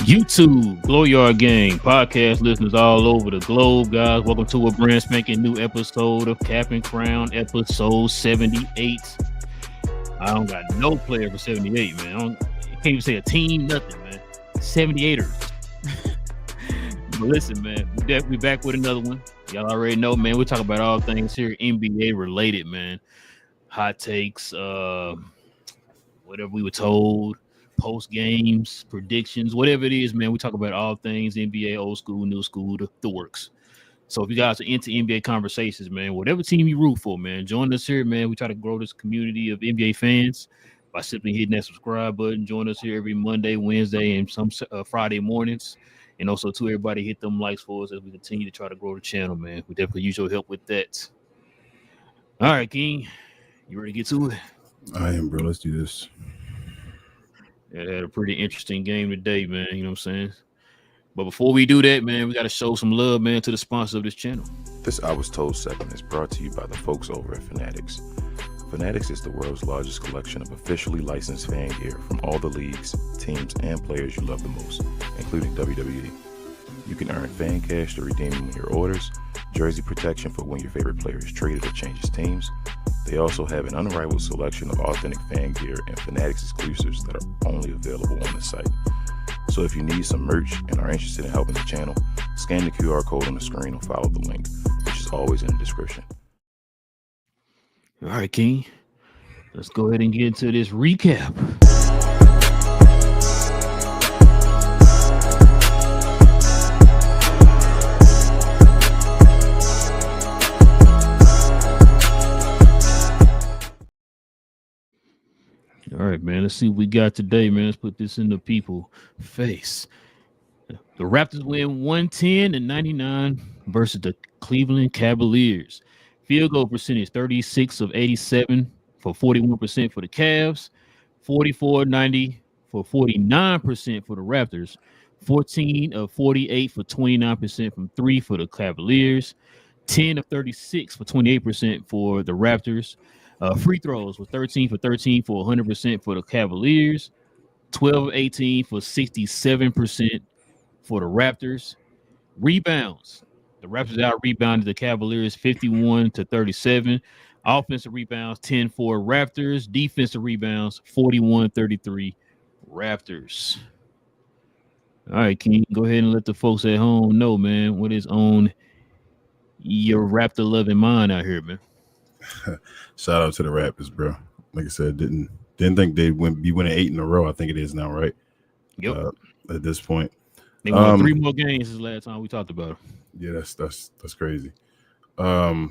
YouTube, Glow Yard Gang, podcast listeners all over the globe, guys. Welcome to a brand spanking new episode of Cap and Crown, episode 78. I don't got no player for 78, man. I can't even say a team, nothing, man. 78ers. But listen, man, we're definitely back with another one. Y'all already know, man. We talk about all things here NBA related, man. Hot takes, whatever we were told. Post games, predictions, whatever it is, man. We talk about all things NBA, old school, new school, the works. So if you guys are into NBA conversations, man, whatever team you root for, man, join us here, man. We try to grow this community of NBA fans by simply hitting that subscribe button. Join us here every Monday, Wednesday, and some Friday mornings. And also, to everybody, hit them likes for us as we continue to try to grow the channel, man. We definitely use your help with that. All right, King, you ready to get to it? I am, bro. Let's do this. Yeah, they had a pretty interesting game today, man. You know what I'm saying? But before we do that, man, we got to show some love, man, to the sponsor of this channel. This I Was Told segment is brought to you by the folks over at Fanatics. Fanatics is the world's largest collection of officially licensed fan gear from all the leagues, teams, and players you love the most, including WWE. You can earn fan cash to redeem when your orders, jersey protection for when your favorite player is traded or changes teams. They also have an unrivaled selection of authentic fan gear and Fanatics exclusives that are only available on the site. So if you need some merch and are interested in helping the channel, scan the QR code on the screen or follow the link, which is always in the description. All right, King. Let's go ahead and get into this recap. All right, man. Let's see what we got today, man. Let's put this in the people's face. The Raptors win 110-99 versus the Cleveland Cavaliers. Field goal percentage 36 of 87 for 41% for the Cavs, 44-90 for 49% for the Raptors, 14 of 48 for 29% from three for the Cavaliers, 10 of 36 for 28% for the Raptors. Free throws were 13 for 13 for 100% for the Cavaliers, 12 of 18 for 67% for the Raptors. Rebounds. The Raptors out-rebounded the Cavaliers 51-37. Offensive rebounds, 10 for Raptors. Defensive rebounds, 41-33 Raptors. All right, King, go ahead and let the folks at home know, man, what is on your Raptor-loving mind out here, man. Shout out to the Raptors, bro. Like I said, didn't think they'd be winning 8 in a row. I think it is now, right? Yep. At this point, they won 3 more games since last time we talked about them. Yeah, that's crazy. Yeah,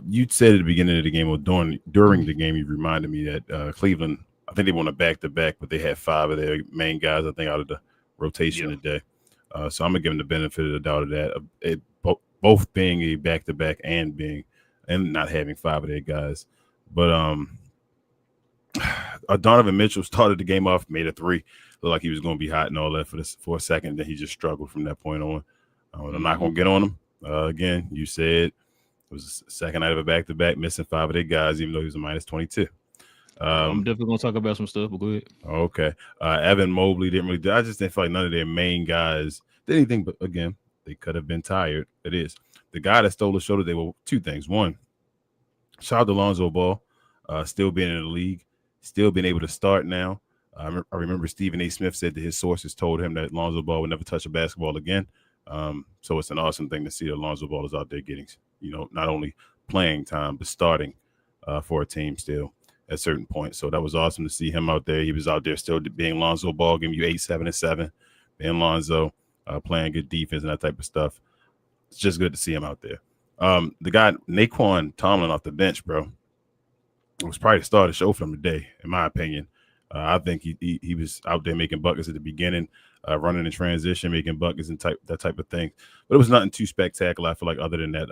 you said at the beginning of the game or during the game, you reminded me that Cleveland, I think they won a back-to-back, but they had 5 of their main guys, I think, out of the rotation today. So I'm gonna give them the benefit of the doubt of that. Both being a back-to-back and not having 5 of their guys. But Donovan Mitchell started the game off, made a 3. Looked like he was going to be hot and all that for a second. Then he just struggled from that point on. I'm not going to get on him. Again, you said it was the second night of a back-to-back, missing 5 of their guys, even though he was a minus 22. I'm definitely going to talk about some stuff, but go ahead. Okay. Evan Mobley didn't really – I just didn't feel like none of their main guys did anything. But, again, they could have been tired. It is. The guy that stole the show today were 2 things. One, shout out to Lonzo Ball, still being in the league, still being able to start now. I remember Stephen A. Smith said that his sources told him that Lonzo Ball would never touch a basketball again. So it's an awesome thing to see that Lonzo Ball is out there getting, not only playing time, but starting for a team still at certain points. So that was awesome to see him out there. He was out there still being Lonzo Ball, giving you 8, 7, and 7, being Lonzo, playing good defense and that type of stuff. It's just good to see him out there. The guy, Naquan Tomlin off the bench, bro, was probably the star of the show for him today, in my opinion. I think he was out there making buckets at the beginning, running in transition, making buckets and that type of thing. But it was nothing too spectacular, I feel like, other than that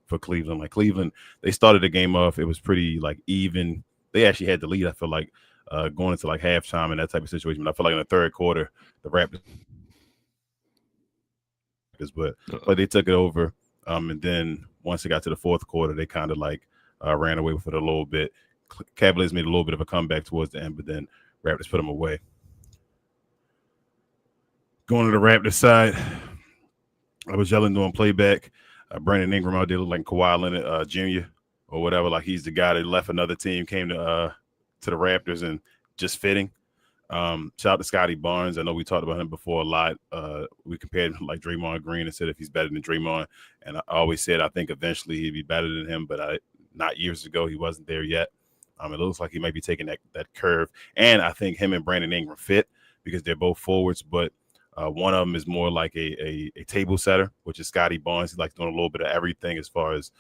for Cleveland. Like Cleveland, they started the game off. It was pretty like even. They actually had the lead, I feel like, going into like halftime and that type of situation. But I feel like in the third quarter, the Raptors, but they took it over. And then once it got to the fourth quarter, they kind of like ran away with it a little bit. Cavaliers made a little bit of a comeback towards the end, but then Raptors put them away. Going to the Raptors side, I was yelling doing playback. Brandon Ingram out there looked like Kawhi Leonard Jr. or whatever. Like he's the guy that left another team, came to the Raptors and just fitting. Shout out to Scotty Barnes. I know we talked about him before a lot. We compared him like Draymond Green and said if he's better than Draymond. And I always said I think eventually he'd be better than him, but not years ago he wasn't there yet. It looks like he might be taking that curve. And I think him and Brandon Ingram fit because they're both forwards, but one of them is more like a table setter, which is Scotty Barnes. He's like doing a little bit of everything as far as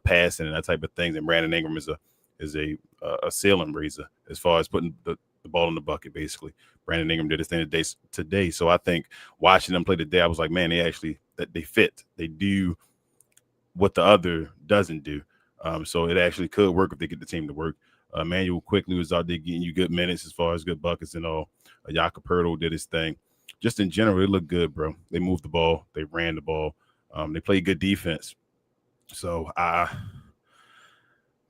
passing and that type of things. And Brandon Ingram is a ceiling raiser as far as putting the ball in the bucket, basically. Brandon Ingram did his thing today. So I think watching them play today, I was like, man, they fit. They do what the other doesn't do. So it actually could work if they get the team to work. Emmanuel Quickly was out there getting you good minutes as far as good buckets and all. Jakob Poeltl did his thing. Just in general, it looked good, bro. They moved the ball. They ran the ball. They played good defense. So I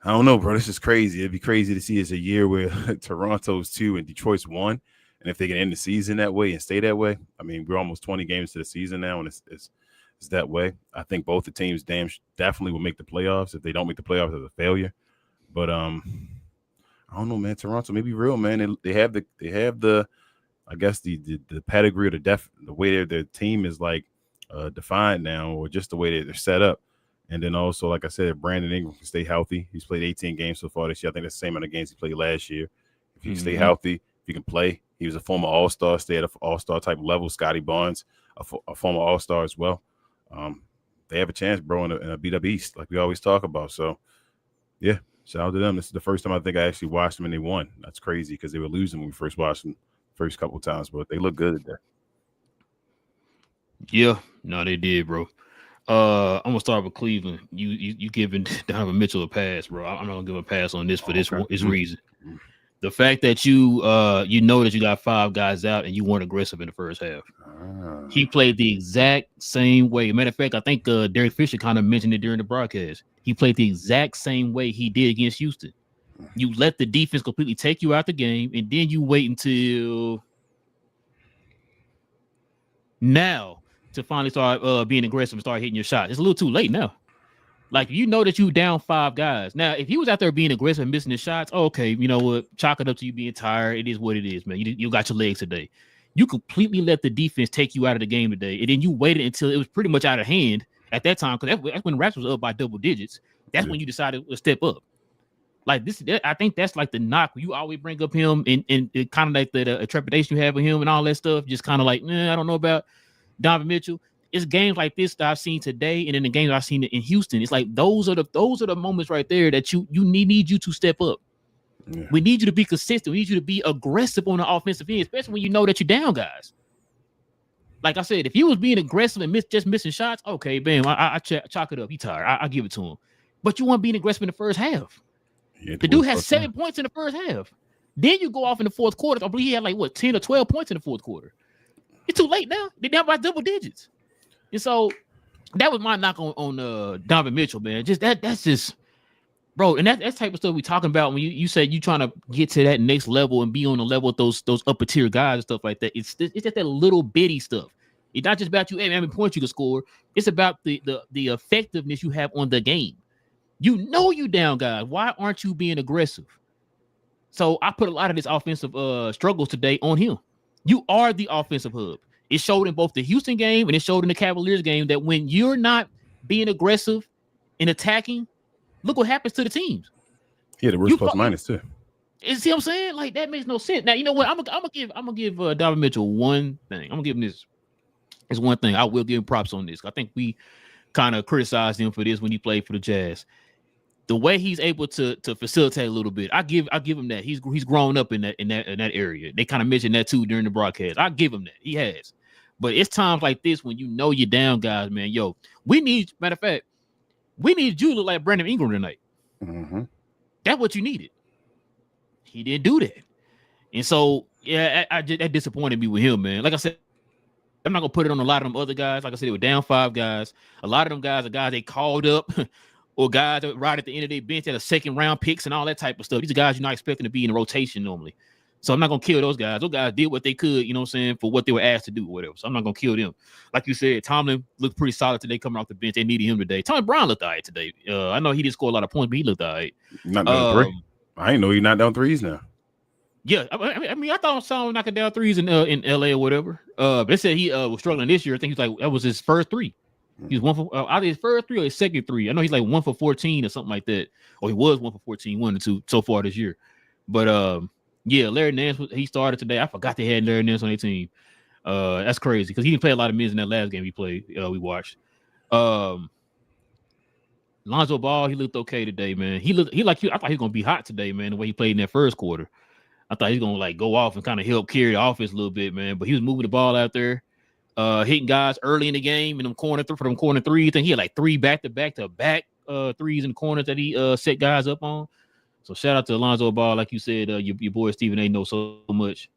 don't know, bro. This is crazy. It'd be crazy to see it's a year where Toronto's 2 and Detroit's 1. And if they can end the season that way and stay that way, I mean, we're almost 20 games to the season now, and it's that way. I think both the teams definitely will make the playoffs. If they don't make the playoffs, it's a failure. But I don't know, man. Toronto may be real, man. They have the I guess the pedigree or the way their team is like defined now, or just the way that they're set up. And then also, like I said, Brandon Ingram can stay healthy. He's played 18 games so far this year. I think that's the same amount of games he played last year. If he stay healthy, if he can play. He was a former All-Star, stay at an All-Star type level. Scotty Barnes, a former All-Star as well. They have a chance, bro, in a beat-up East, like we always talk about. So, yeah, shout out to them. This is the first time I think I actually watched them and they won. That's crazy because they were losing when we first watched them first couple of times, but they look good today. Yeah, no, they did, bro. I'm gonna start with Cleveland. You giving Donovan Mitchell a pass, bro. I'm not gonna give him a pass on this for this reason. The fact that you know that you got 5 guys out and you weren't aggressive in the first half. He played the exact same way. Matter of fact, I think Derek Fisher kind of mentioned it during the broadcast. He played the exact same way he did against Houston. You let the defense completely take you out the game, and then you wait until now to finally start being aggressive and start hitting your shots. It's a little too late now. Like, you know that you down 5 guys. Now, if he was out there being aggressive and missing his shots, okay, you know what? Chalk it up to you being tired. It is what it is, man. You got your legs today. You completely let the defense take you out of the game today, and then you waited until it was pretty much out of hand at that time, because that's when the Raptors was up by double digits. That's when you decided to step up. Like this, I think that's like the knock. You always bring up him and kind of like the trepidation you have with him and all that stuff. Just kind of like, I don't know about Donovan Mitchell. It's games like this that I've seen today, and in the games I've seen in Houston. It's like those are the moments right there that you need you to step up. Yeah. We need you to be consistent. We need you to be aggressive on the offensive end, especially when you know that you're down guys. Like I said, if he was being aggressive and just missing shots, okay, bam, I chalk it up. He tired. I give it to him. But you weren't being aggressive in the first half. The dude had 7 points in the first half. Then you go off in the fourth quarter. I believe he had 10 or 12 points in the fourth quarter. It's too late now. They're down by double digits. And so that was my knock on Donovan Mitchell, man. That's just, bro. And that's type of stuff we talking about when you said you trying to get to that next level and be on the level with those upper tier guys and stuff like that. It's just that little bitty stuff. It's not just about you, hey, how many points you can score. It's about the effectiveness you have on the game. You know you down, guys. Why aren't you being aggressive? So I put a lot of this offensive struggles today on him. You are the offensive hub. It showed in both the Houston game and it showed in the Cavaliers game that when you're not being aggressive and attacking, look what happens to the teams. Yeah, the worst plus minus too. You see what I'm saying? Like, that makes no sense. Now, you know what? I'm gonna give Donovan Mitchell one thing. I'm gonna give him this. It's one thing. I will give him props on this. I think we kind of criticized him for this when he played for the Jazz. The way he's able to facilitate a little bit, I give him that. He's grown up in that area. They kind of mentioned that too during the broadcast. I give him that. He has. But it's times like this when you know you're down, guys, man. Yo, matter of fact, we need you to look like Brandon Ingram tonight. Mm-hmm. That's what you needed. He didn't do that. And so, yeah, that disappointed me with him, man. Like I said, I'm not going to put it on a lot of them other guys. Like I said, they were down 5 guys. A lot of them guys are guys they called up or guys that right at the end of their bench at a second round picks and all that type of stuff. These are guys you're not expecting to be in a rotation normally. So I'm not gonna kill those guys. Those guys did what they could, you know what I'm saying, for what they were asked to do or whatever. So I'm not gonna kill them. Like you said, Tomlin looked pretty solid today coming off the bench. They needed him today. Tommy Brown looked all right today. I know he didn't score a lot of points, but he looked all right. Not down three. I ain't know he not down threes now. Yeah, I mean, I thought I saw him knocking down threes in LA or whatever. They said he was struggling this year. I think he's like that was his first three. He was one for either his first three or his second three. I know he's like 1 for 14 or something like that. Or he was 1 for 14, 1 or 2 so far this year. But yeah, Larry Nance he started today. I forgot they had Larry Nance on their team. That's crazy because he didn't play a lot of minutes in that last game we played. We watched. Lonzo Ball, he looked okay today, man. He like you. I thought he was gonna be hot today, man. The way he played in that first quarter, I thought he was gonna like go off and kind of help carry the offense a little bit, man. But he was moving the ball out there, hitting guys early in the game in them corner threes. I think he had like 3 back-to-back threes in the corners that he set guys up on. So shout out to Lonzo Ball, like you said, your boy Stephen A. knows so much.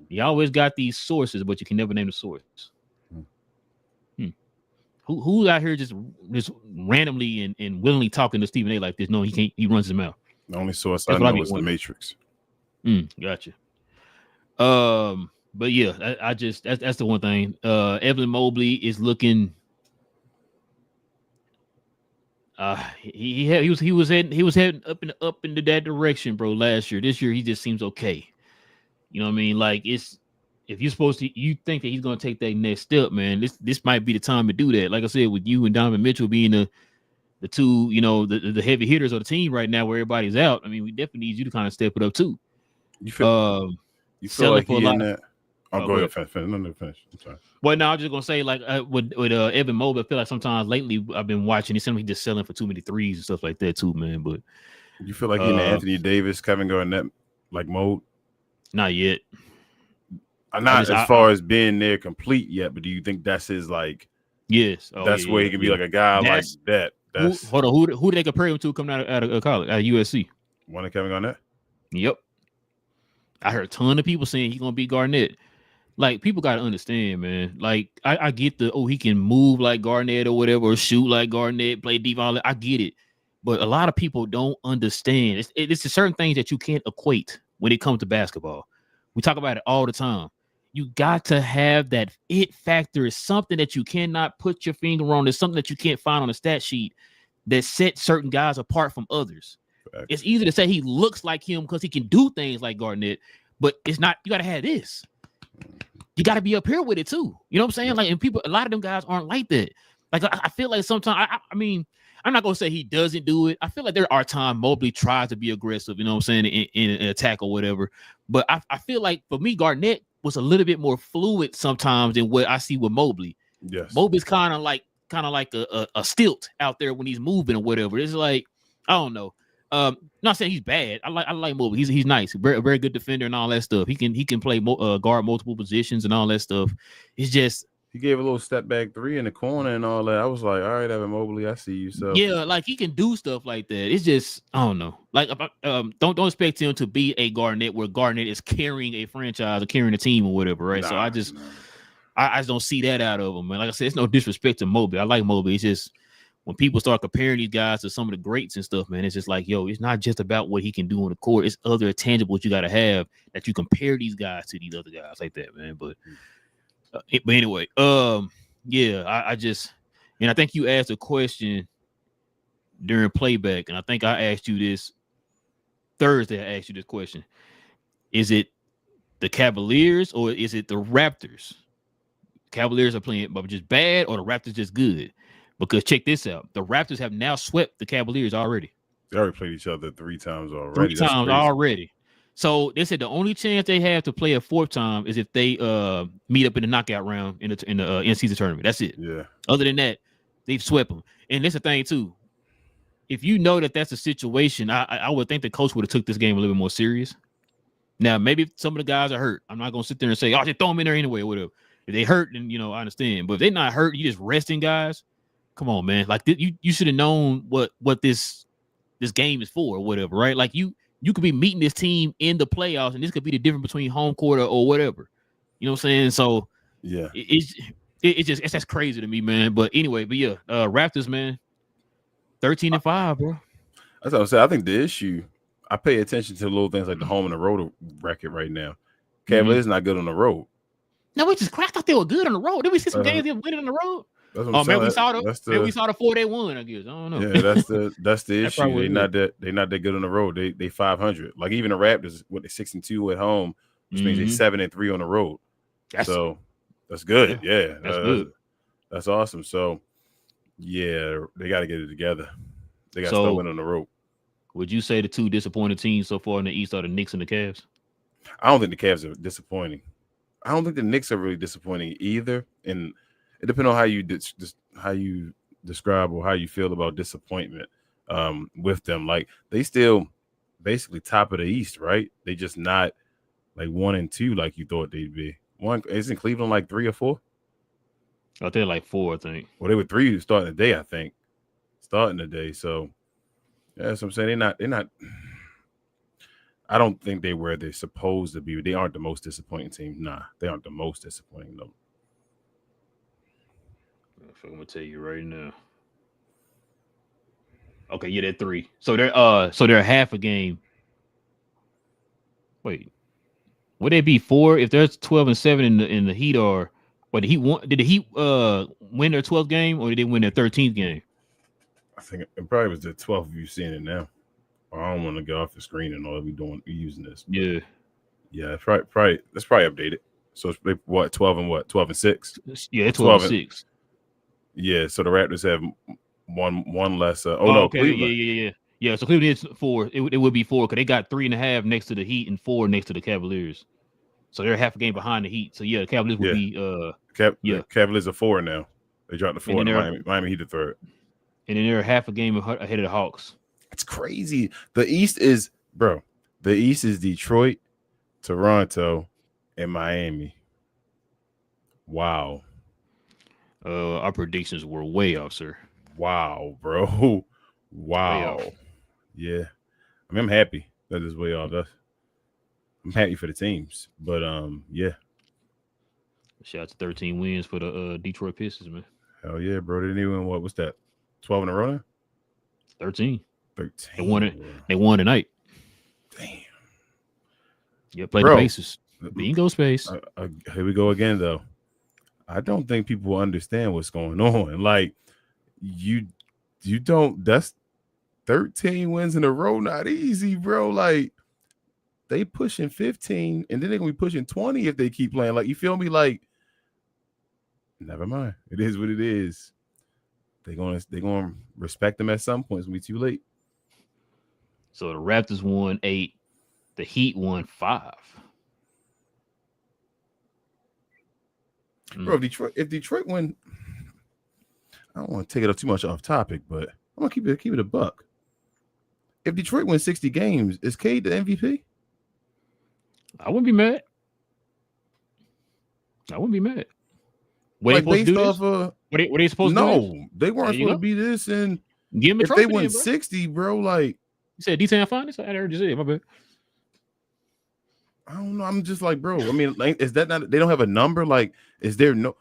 He always got these sources, but you can never name the source. Who out here just randomly and willingly talking to Stephen A. like this? No, he can't. He runs his mouth. The only source I know is the Matrix. Gotcha. But yeah, I just that's the one thing. Evan Mobley is looking. He was heading up into that direction, bro. Last year, this year he just seems okay. You know what I mean? Like it's. If you're supposed to, you think that he's going to take that next step, man. This might be the time to do that. Like I said, with you and Donovan Mitchell being the two, you know, the heavy hitters of the team right now, where everybody's out. I mean, we definitely need you to kind of step it up too. You feel like he in that? I'll go ahead. Finish. I'm sorry. Well, no, I'm just gonna say like with Evan Mobley, I feel like sometimes lately I've been watching. He seems like he's just selling for too many threes and stuff like that too, man. But you feel like he in the Anthony Davis, Kevin Garnett like mode? Not yet. Not as far as being there complete yet, but do you think that's his like? Yes, that's where he can be like a guy like that. Hold on, who do they compare him to coming out of college at USC? One of Kevin Garnett. Yep, I heard a ton of people saying he's gonna be Garnett. Like people gotta understand, man. Like I get he can move like Garnett or whatever, or shoot like Garnett, play deep. All that. I get it, but a lot of people don't understand. It's certain things that you can't equate when it comes to basketball. We talk about it all the time. You got to have that it factor. Is something that you cannot put your finger on. It's something that you can't find on a stat sheet that sets certain guys apart from others. Right. It's easy to say he looks like him because he can do things like Garnett, but it's not. You got to have this. You got to be up here with it too. You know what I'm saying? Like, and people, a lot of them guys aren't like that. Like, I feel like sometimes, I mean, I'm not gonna say he doesn't do it. I feel like there are times Mobley tries to be aggressive. You know what I'm saying in an attack or whatever. But I feel like for me, Garnett was a little bit more fluid sometimes than what I see with Mobley. Yes, Mobley's kind of like a stilt out there when he's moving or whatever. It's like I don't know. Not saying he's bad. I like Mobley. He's nice, very very good defender and all that stuff. He can play guard multiple positions and all that stuff. It's just he gave a little step back 3 in the corner and all that. I was like, all right, Evan Mobley, I see you. So yeah, like he can do stuff like that. It's just I don't know. Like don't expect him to be a Garnett where Garnett is carrying a franchise or carrying a team or whatever, right? So I just don't see that out of him, man. Like I said, it's no disrespect to Mobley. I like Mobley. It's just when people start comparing these guys to some of the greats and stuff, man, it's just like, yo, it's not just about what he can do on the court. It's other tangibles you got to have that you compare these guys to these other guys like that, man. But anyway, yeah, I just, and I think you asked a question during playback, and I think I asked you this Thursday. I asked you this question: is it the Cavaliers or is it the Raptors? Cavaliers are playing, but just bad, or the Raptors just good? Because check this out: the Raptors have now swept the Cavaliers already. They already played each other 3 times already. 3 times already. So they said the only chance they have to play a 4th time is if they meet up in the knockout round in the in-season tournament. That's it. Yeah. Other than that, they've swept them. And that's the thing too. If you know that that's a situation, I would think the coach would have took this game a little bit more serious. Now maybe some of the guys are hurt. I'm not gonna sit there and say, "Oh, just throw them in there anyway," or whatever. If they hurt, then I understand. But if they're not hurt, you just resting guys. Come on, man. Like you should have known what this game is for or whatever, right? Like you could be meeting this team in the playoffs, and this could be the difference between home court or whatever. You know what I'm saying? So yeah, it's that's crazy to me, man. But anyway, yeah, Raptors, man, 13-5, bro. That's what I'm saying. I think the issue, I pay attention to the little things like the home and the road record right now. Cavaliers not good on the road. No, we just cracked out. They were good on the road. Did we see some games they were winning on the road? That's what I'm saying. Maybe we saw the 4-day one. I guess I don't know. Yeah, that's the issue. They not that good on the road. They 500. Like even the Raptors, what they 6-2 at home, which means they 7-3 on the road. That's good. Yeah, that's good. That's awesome. So yeah, they got to get it together. They got to start winning on the road. Would you say the two disappointing teams so far in the East are the Knicks and the Cavs? I don't think the Cavs are disappointing. I don't think the Knicks are really disappointing either. And it depends on how you describe or how you feel about disappointment with them. Like they still basically top of the East, right? They just not like 1 and 2 like you thought they'd be. Isn't Cleveland like 3 or 4? I think like 4, I think. Well, they were 3 starting the day, I think. Starting the day. So yeah, that's what I'm saying. They're not. I don't think they where they're supposed to be. They aren't the most disappointing team. Nah, they aren't the most disappointing though. I'm gonna tell you right now. Okay, yeah, they're 3. So they're half a game. Wait, would they be 4 if there's 12-7 in the Heat? Or did the Heat win their 12th game, or did they win their 13th game? I think it probably was the 12th. You seeing it now? I don't want to get off the screen and all that we using this. Yeah. Yeah, probably let's probably update it. So it's what 12 and 6? Yeah, 12 and 6. Yeah, so the Raptors have one less. Okay, Cleveland. Yeah. So Cleveland is 4. It would be 4 because they got 3.5 next to the Heat and 4 next to the Cavaliers. So they're half a game behind the Heat. So yeah, the Cavaliers would be Cavaliers are 4 now. They dropped the 4 and Miami Heat the 3rd. And then they're half a game ahead of the Hawks. It's crazy. The East is Detroit, Toronto, and Miami. Wow. Our predictions were way off, sir. Wow, bro. Wow. Yeah. I mean, I'm happy that it's way off. I'm happy for the teams. But yeah. Shout out to 13 wins for the Detroit Pistons, man. Hell yeah, bro. They didn't even what's that? 12 in a row now? 13. 13. They won it. They won tonight. Damn. Yeah, play the bases. Bingo space. Here we go again, though. I don't think people understand what's going on. Like, you don't. That's 13 wins in a row. Not easy, bro. Like, they pushing 15, and then they're gonna be pushing 20 if they keep playing. Like, you feel me? Like, never mind. It is what it is. They're gonna respect them at some point. It's gonna be too late. So the Raptors won 8, the Heat won 5. Bro, if Detroit win, I don't want to take it too much off topic, but I'm gonna keep it a buck. If Detroit wins 60 games, is Cade the MVP? I wouldn't be mad. Were Like they supposed to do based this? off Were they supposed to do this? No, they weren't supposed to be this. And give them a if trophy they won then, bro. 60, bro, like You said D-Town finals? I heard you say it. My bad. I don't know. I'm just like, bro. I mean, like, is that not? They don't have a number. Like, is there no?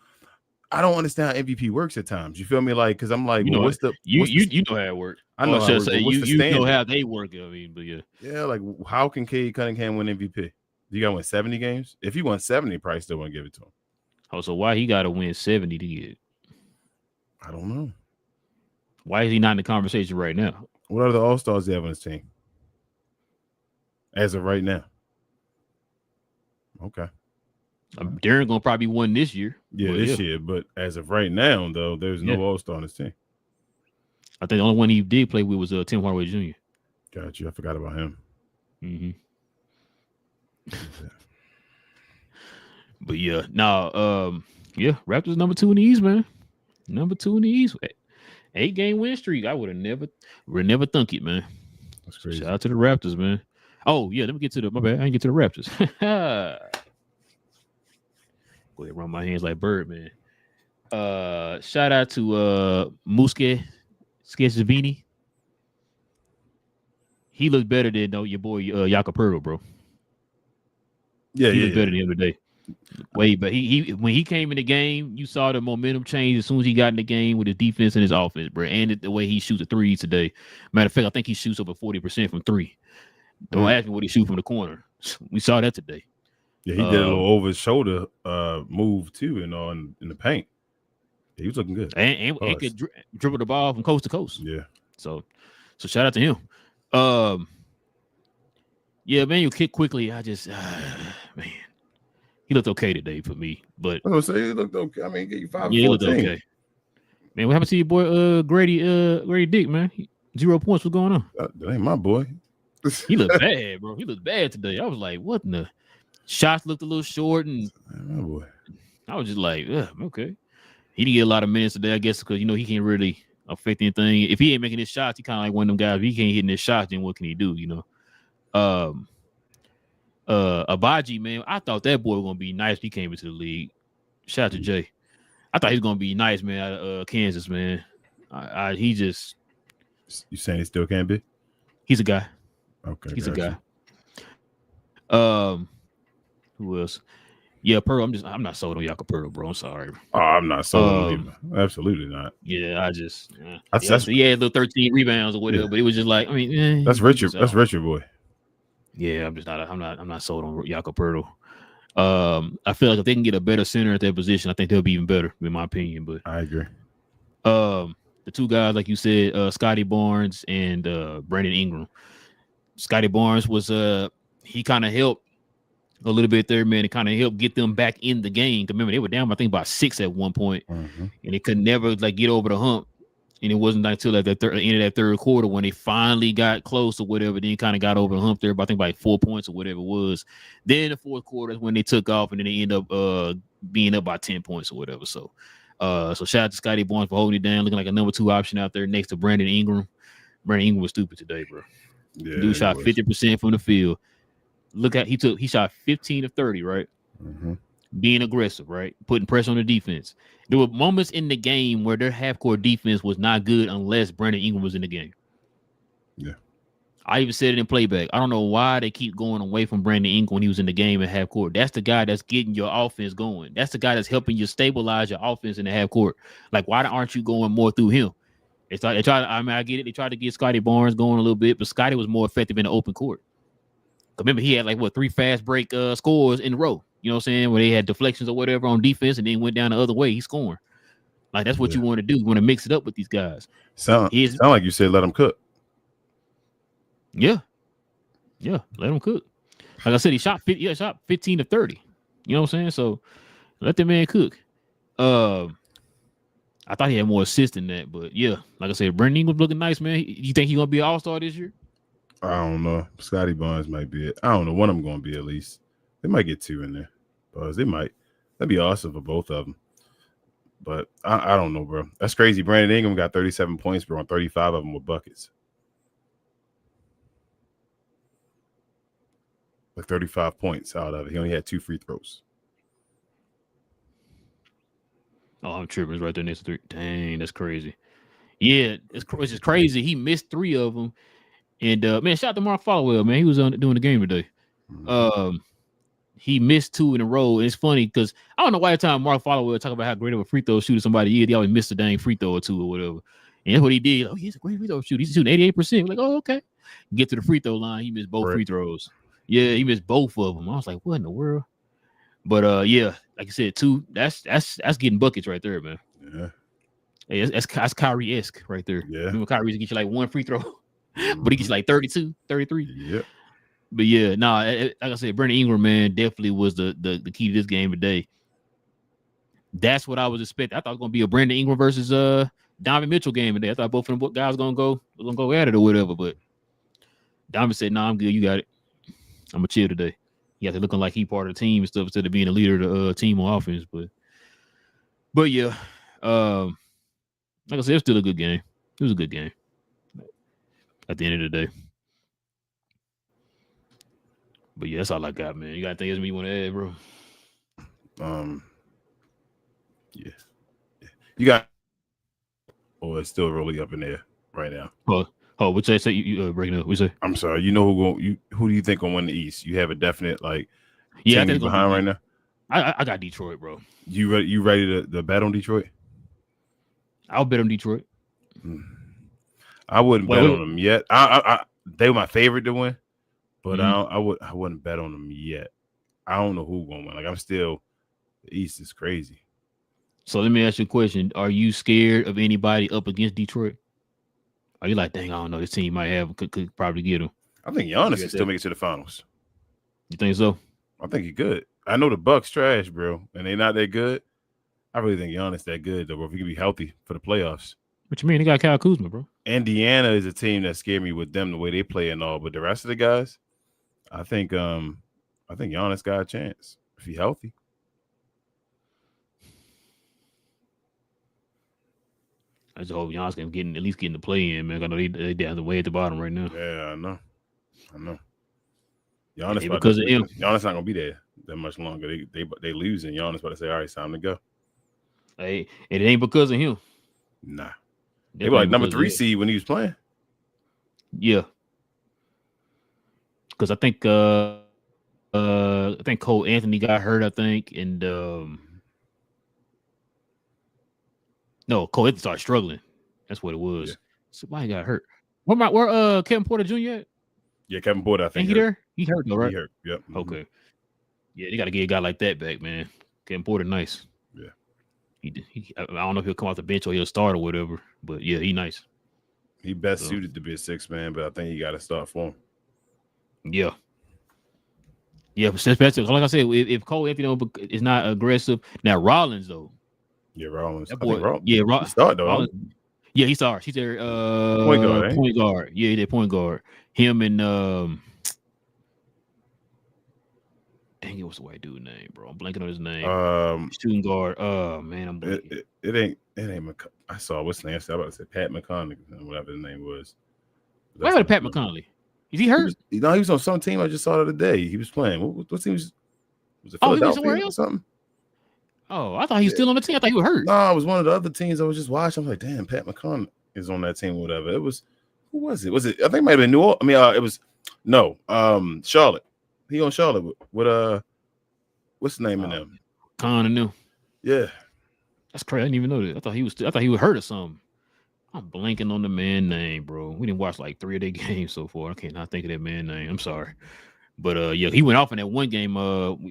I don't understand how MVP works at times. You feel me? Like, because I'm like, you know, what's the? You know how it works. I know. You know how they work. I mean, but yeah. Yeah, like how can Cade Cunningham win MVP? You got to win 70 games. If he won 70, probably still wouldn't give it to him. Oh, so why he got to win 70 to get it? I don't know. Why is he not in the conversation right now? What are the All-Stars they have on his team? As of right now. Okay. Darren gonna probably win this year. Yeah, this year. But as of right now, though, there's no All-Star on his team. I think the only one he did play with was Tim Hardaway Jr. Got you. I forgot about him. Mm-hmm. But yeah, now, Raptors number 2 in the East, man. Number 2 in the East. 8-game win streak. I would never thunk it, man. That's crazy. Shout out to the Raptors, man. Oh yeah, let me get to my bad. I didn't get to the Raptors. Go ahead, run my hands like Bird, man. Shout out to Bluesky Sketchavini. He looked better than your boy Yakapurgo, bro. Yeah, he looked better the other day. Wait, but he when he came in the game, you saw the momentum change as soon as he got in the game with his defense and his offense, bro, and the way he shoots the threes today. Matter of fact, I think he shoots over 40% from 3. Don't ask me what he shoot from the corner. We saw that today. Yeah, he did a little over his shoulder move too, and on in the paint. Yeah, he was looking good. And could dribble the ball from coast to coast. Yeah. So shout out to him. Yeah, man, you kick quickly. I just man, he looked okay today for me. But I was gonna say he looked okay. I mean, get you 5 he looked okay. Man, what happened to your boy Grady Dick, man? 0 points. What's going on? That ain't my boy. He looked bad, bro. He looked bad today. I was like, what in the shots looked a little short, and my boy. I was just like, okay. He didn't get a lot of minutes today, I guess, because he can't really affect anything. If he ain't making his shots, he kind of like one of them guys. If he can't hit his shots, then what can he do? Abaji, man, I thought that boy was gonna be nice. If he came into the league. Shout out to Jay. I thought he was gonna be nice, man. Out of Kansas, man. He just. You saying he still can't be? He's a guy. Okay, he's a guy. Who else? Yeah, Pearl. I'm not sold on Yaka Pearl, bro. I'm sorry. Oh, I'm not sold on him. Absolutely not. Yeah, I just. He had little 13 rebounds or whatever, but it was just like, I mean, that's Richard. That's Richard, boy. Yeah, I'm not sold on Yaka Pearl. I feel like if they can get a better center at that position, I think they'll be even better, in my opinion. But I agree. The two guys, like you said, Scotty Barnes and Brandon Ingram. Scotty Barnes was he kind of helped a little bit there, man. It kind of helped get them back in the game. Remember, they were down, I think, by 6 at one point, and they could never get over the hump. And it wasn't until the end of that third quarter when they finally got close or whatever, then kind of got over the hump there, but I think by 4 points or whatever it was. Then the fourth quarter is when they took off, and then they end up being up by 10 points or whatever. So shout out to Scotty Barnes for holding it down, looking like a number 2 option out there next to Brandon Ingram. Brandon Ingram was stupid today, bro. Yeah, dude shot 50% from the field. Look at he shot 15 of 30, right? Being aggressive, right? Putting pressure on the defense. There were moments in the game where their half-court defense was not good unless Brandon Ingram was in the game. Yeah. I even said it in playback. I don't know why they keep going away from Brandon Ingram when he was in the game at half-court. That's the guy that's getting your offense going. That's the guy that's helping you stabilize your offense in the half-court. Like, why aren't you going more through him? I get it. They tried to get Scotty Barnes going a little bit, but Scotty was more effective in the open court. Remember, he had 3 fast break scores in a row. You know what I'm saying? Where they had deflections or whatever on defense and then went down the other way. He's scoring. Like, that's what you want to do. You want to mix it up with these guys. Sound like you said let him cook. Yeah. Yeah, let him cook. Like I said, he shot 15 to 30. You know what I'm saying? So let the man cook. I thought he had more assists than that, but yeah, like I said, Brandon Ingram looking nice, man. You think he's gonna be an all-star this year? I don't know. Scotty Barnes might be it. I don't know. One of them going to be at least. They might get 2 in there. They might. That'd be awesome for both of them. But I don't know, bro. That's crazy. Brandon Ingram got 37 points, bro, on 35 of them with buckets. 35 points out of it. He only had 2 free throws. Oh, I'm tripping. It's right there next to 3. Dang, that's crazy. Yeah, it's just crazy. He missed 3 of them. And man, shout out to Mark Followell, man. He was doing the game today. He missed 2 in a row. And it's funny because I don't know why the time Mark Followell talk about how great of a free throw shooter somebody is. He always missed a dang free throw or 2 or whatever. And that's what he did. Oh, he's a great free throw shooter. He's shooting 88%. We're like, oh, okay. Get to the free throw line. He missed both free throws. Yeah, he missed both of them. I was like, what in the world? But yeah, like I said, 2. That's getting buckets right there, man. Yeah. Hey, that's Kyrie-esque right there. Yeah. Remember Kyrie used to get you 1 free throw, but he gets 32, 33. Yeah. But yeah, like I said, Brandon Ingram, man, definitely was the key to this game today. That's what I was expecting. I thought it was gonna be a Brandon Ingram versus Donovan Mitchell game today. I thought both of them guys were gonna go at it or whatever. But Donovan said, "Nah, I'm good. You got it. I'm gonna chill today." He got to looking like he part of the team and stuff instead of being a leader of the team on offense. But yeah, like I said, it's still a good game. It was a good game at the end of the day. But yeah, that's all I got, man. You got anything else you want to add, bro? Yeah. You got. Oh, it's still really up in there right now. What say you breaking up? We say. I'm sorry. You know who do you think will win the East? You have a definite team I think behind right now. I got Detroit, bro. You ready to bet on Detroit? I'll bet on Detroit. I wouldn't bet on them yet. They were my favorite to win, but I wouldn't bet on them yet. I don't know who's gonna win. Like the East is crazy. So let me ask you a question: are you scared of anybody up against Detroit? Are you like, dang, I don't know, this team might have could probably get them? I think Giannis can still make it to the finals. You think so? I think he could. I know the Bucks trash, bro, and they're not that good. I really think Giannis that good though, bro. If he can be healthy for the playoffs. What you mean? They got Kyle Kuzma, bro. Indiana is a team that scared me with them the way they play and all, but the rest of the guys, I think Giannis got a chance if he's healthy. I just hope Giannis can at least get in the play in, man. I know they down the way at the bottom right now. Yeah, I know. Giannis because of him. Giannis not gonna be there that much longer. They losing. Giannis about to say, all right, it's time to go. Hey, it ain't because of him. Nah. They were like number 3 seed when he was playing. Yeah. Because I think Cole Anthony got hurt, I think, and no, Cole Anthony started struggling. That's what it was. Yeah. Somebody got hurt. Where Kevin Porter Jr. at? Yeah, Kevin Porter, I think. He there? He hurt though, right? He hurt. Yep. Mm-hmm. Okay. Yeah, they got to get a guy like that back, man. Kevin Porter, nice. Yeah. I don't know if he'll come off the bench or he'll start or whatever, but yeah, he nice. He best suited to be a 6-man, but I think he got to start for him. Yeah. Yeah, but especially like I said, if Cole Anthony is not aggressive, now Rollins though. Yeah, Rollins. Rollins start though. Rollins, yeah, he starts. He's their point guard. Yeah, he did point guard. Him and dang, what's the white dude name, bro? I'm blanking on his name. Shooting guard. Oh man, I'm blanking. It ain't. I saw what's his name. I was about to say Pat McConnell, whatever his name was. Why was Pat McConnell? Is he hurt? He was on some team I just saw the other day. He was playing. What team was it? He was somewhere else or something. Oh, I thought he was still on the team. I thought he was hurt. No, it was one of the other teams I was just watching. I'm like, damn, Pat McConnell is on that team or whatever. It was, who was it? Was it? I think it might have been New Orleans. I mean, it was Charlotte. He on Charlotte with what's the name of them? Con and them. Yeah, that's crazy. I didn't even know that. I thought he was hurt or something. I'm blanking on the man name, bro. We didn't watch like 3 of their games so far. I can't not think of that man name. I'm sorry, but yeah, he went off in that one game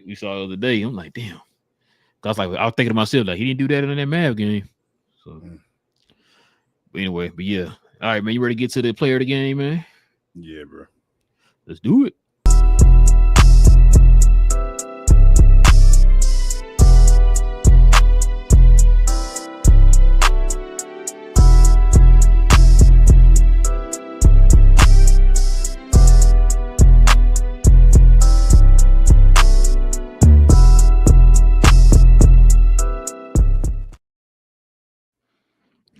we saw the other day. I'm like, damn. I was thinking to myself, like, he didn't do that in that Mav game. So, but anyway, yeah. All right, man, you ready to get to the player of the game, man? Yeah, bro. Let's do it.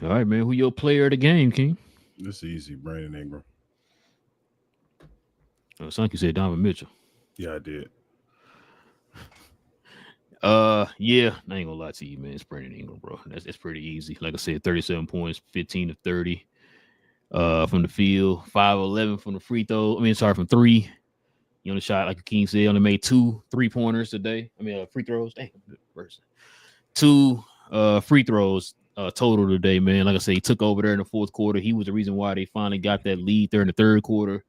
All right, man. Who your player of the game, King? This is easy. Brandon Ingram. Oh, it's like you said Donovan Mitchell. Yeah, I did. Yeah, I ain't gonna lie to you, man. It's Brandon Ingram, bro. That's pretty easy. Like I said, 37 points, 15 of 30 from the field, 5-11 from the free throw. From 3. He only shot, like King said, only made 2 3-pointers today. Free throws. Dang, good person. 2 free throws total today, man. Like I said, he took over there in the fourth quarter. He was the reason why they finally got that lead there in the third quarter,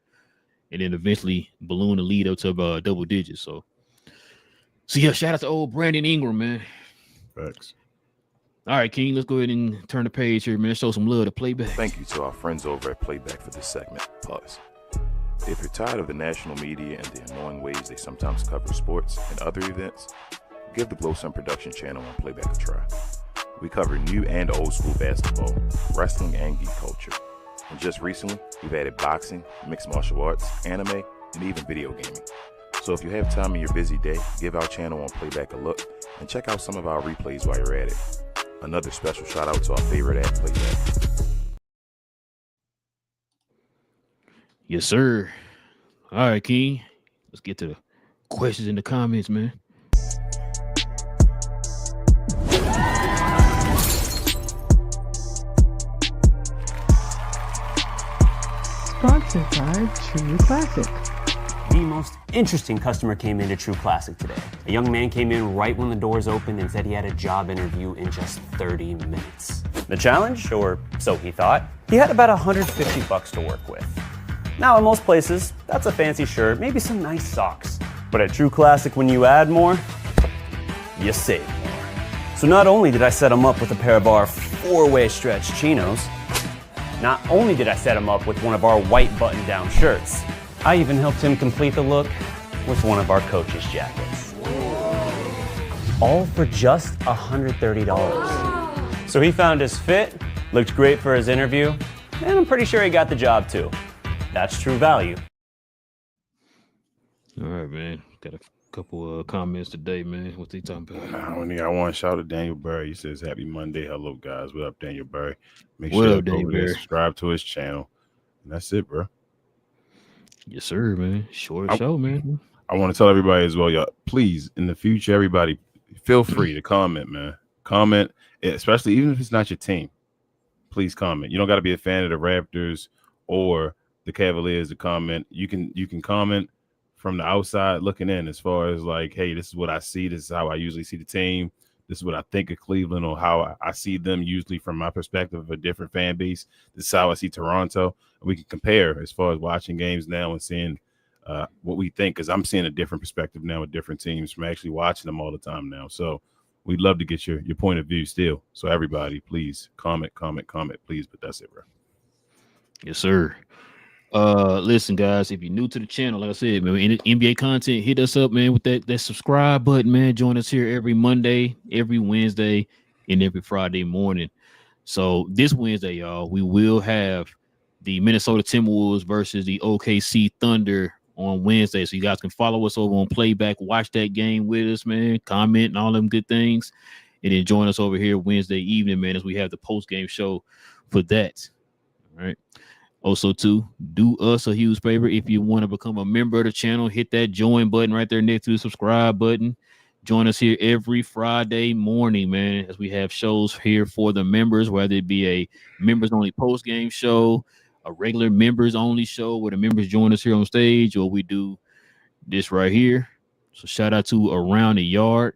and then eventually ballooned the lead up to double digits. So yeah, shout out to old Brandon Ingram, man. Thanks. All right, King, let's go ahead and turn the page here, man. Show some love to Playback. Thank you to our friends over at Playback for this segment. Pause. If you're tired of the national media and the annoying ways they sometimes cover sports and other events, give the Blow Some Production channel on Playback a try. We cover new and old school basketball, wrestling, and geek culture. And just recently, we've added boxing, mixed martial arts, anime, and even video gaming. So if you have time in your busy day, give our channel on Playback a look and check out some of our replays while you're at it. Another special shout out to our favorite app, Playback. Yes, sir. All right, King. Let's get to the questions in the comments, man. Sponsored by True Classic. The most interesting customer came into True Classic today. A young man came in right when the doors opened and said he had a job interview in just 30 minutes. The challenge, or so he thought, he had about $150 to work with. Now, in most places, that's a fancy shirt, maybe some nice socks. But at True Classic, when you add more, you save more. So not only did I set him up with a pair of our 4-way stretch chinos, not only did I set him up with one of our white button-down shirts, I even helped him complete the look with one of our coach's jackets. All for just $130. So he found his fit, looked great for his interview, and I'm pretty sure he got the job too. That's true value. All right, man. Got a couple comments today, man. What's he talking about? I only got one. Shout out to Daniel Berry. He says, "Happy Monday. Hello, guys. What up, Daniel Berry? Make What sure up, to go Daniel over there, Berry? subscribe to his channel." And that's it, bro. Yes, sir, man. Short show, man. I want to tell everybody as well, y'all, please, in the future, everybody, feel free to comment, man. Comment, especially even if it's not your team. Please comment. You don't got to be a fan of the Raptors or the Cavaliers to comment. You can comment from the outside looking in as far as like, hey, this is what I see. This is how I usually see the team. This is what I think of Cleveland or how I see them usually from my perspective of a different fan base. This is how I see Toronto. And we can compare as far as watching games now and seeing what we think, because I'm seeing a different perspective now with different teams from actually watching them all the time now. So we'd love to get your point of view still. So everybody, please comment, please. But that's it, bro. Yes, sir. Listen, guys, if you're new to the channel, like I said, man, any NBA content, hit us up, man, with that subscribe button, man. Join us here every Monday, every Wednesday, and every Friday morning. So this Wednesday, y'all, we will have the Minnesota Timberwolves versus the OKC Thunder on Wednesday. So you guys can follow us over on Playback, watch that game with us, man, comment and all them good things, and then join us over here Wednesday evening, man, as we have the post-game show for that. All right. Also, too, do us a huge favor. If you want to become a member of the channel, hit that join button right there next to the subscribe button. Join us here every Friday morning, man, as we have shows here for the members, whether it be a members-only post-game show, a regular members-only show where the members join us here on stage, or we do this right here. So shout out to Around the Yard.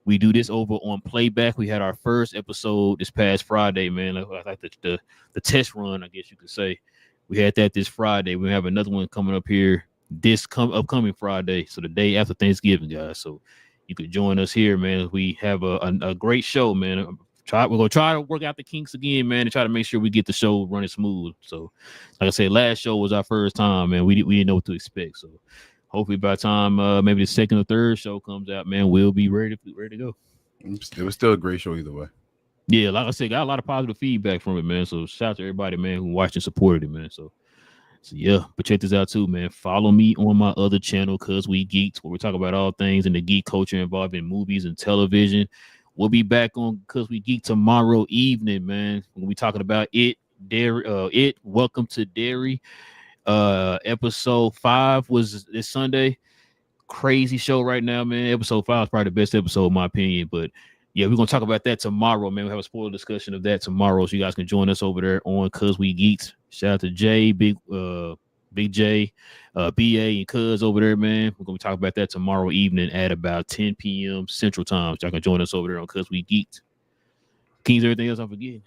We do this over on Playback. We had our first episode this past Friday, man. Like the test run, I guess you could say. We had that this Friday. We have another one coming up here this upcoming Friday. So the day after Thanksgiving, guys. So you could join us here, man. We have a great show, man. We're going to try to work out the kinks again, man, and try to make sure we get the show running smooth. So like I said, last show was our first time, man. We didn't know what to expect. So hopefully by the time maybe the second or third show comes out, man, we'll be ready to go. It was still a great show either way. Yeah, like I said, got a lot of positive feedback from it, man. So shout out to everybody, man, who watched and supported it, man. So yeah, but check this out too, man. Follow me on my other channel, Cause We Geeked, where we talk about all things in the geek culture involving movies and television. We'll be back on Cause We Geek tomorrow evening, man. We'll be talking about Welcome to Derry. Episode 5 was this Sunday. Crazy show right now, man. Episode 5 is probably the best episode, in my opinion, but yeah, we're gonna talk about that tomorrow, man. We'll have a spoiler discussion of that tomorrow, so you guys can join us over there on Cause We Geeked. Shout out to Jay, Big J, BA, and Cuz over there, man. We're gonna talk about that tomorrow evening at about 10 p.m. Central Time. So y'all can join us over there on Cause We Geeked. Kings, everything else I'm forgetting.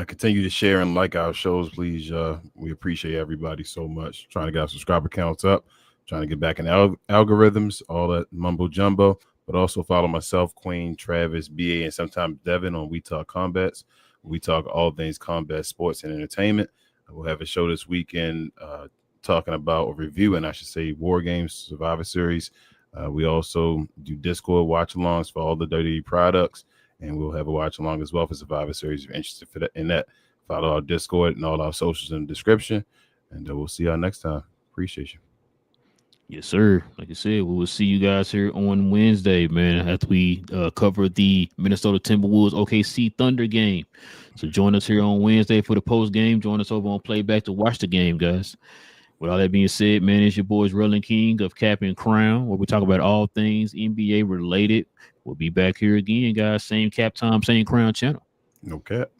Continue to share and like our shows, please. We appreciate everybody so much. Trying to get our subscriber counts up, trying to get back in algorithms, all that mumbo jumbo. But also follow myself, Queen, Travis, BA, and sometimes Devin on We Talk Combats. We talk all things combat, sports, and entertainment. We'll have a show this weekend talking about, or reviewing, I should say, War Games, Survivor Series. We also do Discord watch-alongs for all the WWE products, and we'll have a watch-along as well for Survivor Series if you're interested in that. Follow our Discord and all our socials in the description, and we'll see y'all next time. Appreciate you. Yes, sir. Like I said, we will see you guys here on Wednesday, man, after we cover the Minnesota Timberwolves OKC Thunder game. So join us here on Wednesday for the post game. Join us over on Playback to watch the game, guys. With all that being said, man, it's your boys Relle and King of Cap and Crown, where we talk about all things NBA related. We'll be back here again, guys. Same cap time, same crown channel. No cap.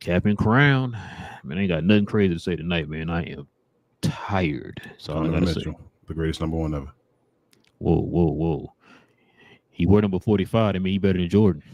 Cap and Crown. Man, I ain't got nothing crazy to say tonight, man. I am tired. That's all I gotta say. The greatest number one ever. Whoa. He wore number 45. I mean, he better than Jordan.